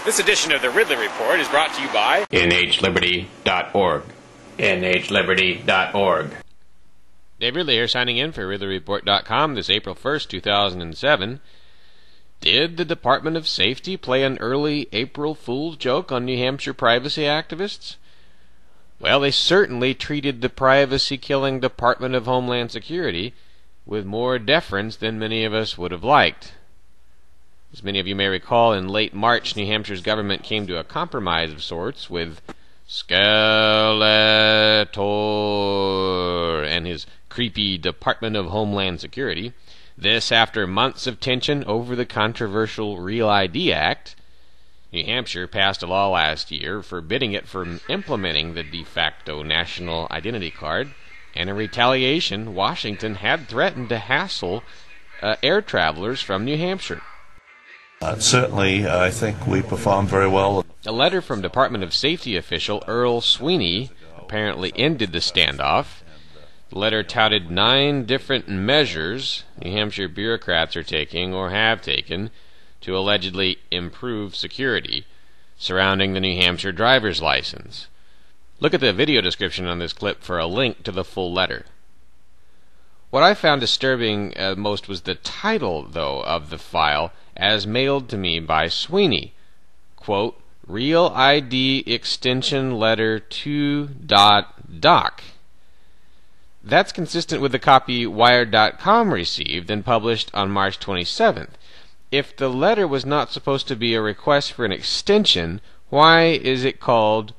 This edition of the Ridley Report is brought to you by NHLiberty.org. NHLiberty.org. Dave Ridley here, signing in for RidleyReport.com this April 1st, 2007. Did the Department of Safety play an early April Fool's joke on New Hampshire privacy activists? Well, they certainly treated the privacy-killing Department of Homeland Security with more deference than many of us would have liked. As many of you may recall, in late March, New Hampshire's government came to a compromise of sorts with Skeletor and his creepy Department of Homeland Security. This after months of tension over the controversial Real ID Act. New Hampshire passed a law last year forbidding it from implementing the de facto national identity card, and in retaliation, Washington had threatened to hassle air travelers from New Hampshire. Certainly, I think we performed very well. A letter from Department of Safety official Earl Sweeney apparently ended the standoff. The letter touted 9 different measures New Hampshire bureaucrats are taking or have taken to allegedly improve security surrounding the New Hampshire driver's license. Look at the video description on this clip for a link to the full letter. What I found disturbing most was the title, though, of the file as mailed to me by Sweeney. Quote, Real ID Extension Letter 2.doc. That's consistent with the copy Wired.com received and published on March 27th. If the letter was not supposed to be a request for an extension, why is it called,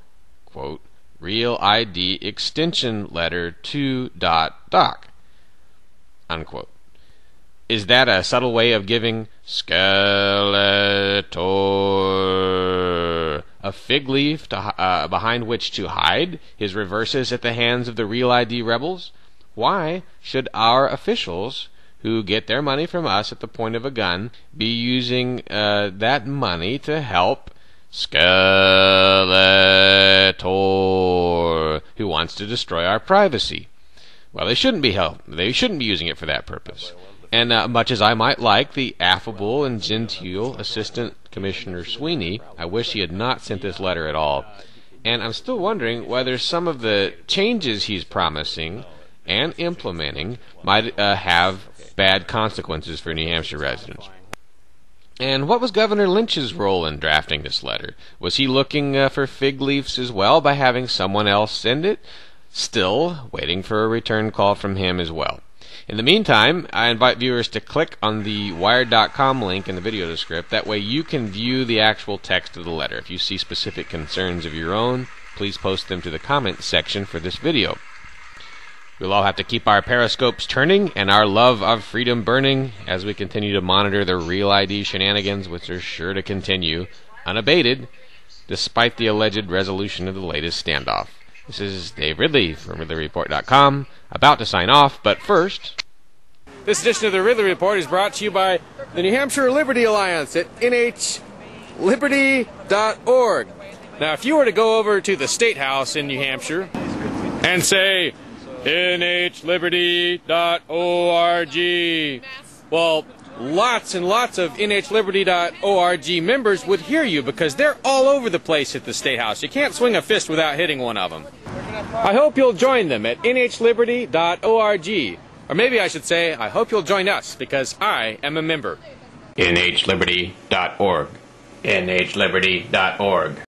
quote, Real ID Extension Letter 2.doc, unquote? Is that a subtle way of giving Skeletor a fig leaf to, behind which to hide his reverses at the hands of the Real ID rebels? Why should our officials, who get their money from us at the point of a gun, be using that money to help Skeletor, who wants to destroy our privacy? Well, they shouldn't be using it for that purpose. And much as I might like the affable and genteel Assistant Commissioner Sweeney, I wish he had not sent this letter at all. And I'm still wondering whether some of the changes he's promising and implementing might have bad consequences for New Hampshire residents. And what was Governor Lynch's role in drafting this letter? Was he looking for fig leaves as well by having someone else send it? Still waiting for a return call from him as well. In the meantime, I invite viewers to click on the Wired.com link in the video description. That way you can view the actual text of the letter. If you see specific concerns of your own, please post them to the comments section for this video. We'll all have to keep our periscopes turning and our love of freedom burning as we continue to monitor the Real ID shenanigans, which are sure to continue unabated despite the alleged resolution of the latest standoff. This is Dave Ridley from RidleyReport.com, about to sign off, but first... This edition of the Ridley Report is brought to you by the New Hampshire Liberty Alliance at NHLiberty.org. Now, if you were to go over to the State House in New Hampshire and say, NHLiberty.org, well, lots and lots of NHLiberty.org members would hear you because they're all over the place at the State House. You can't swing a fist without hitting one of them. I hope you'll join them at NHLiberty.org. Or maybe I should say, I hope you'll join us because I am a member. NHLiberty.org. NHLiberty.org.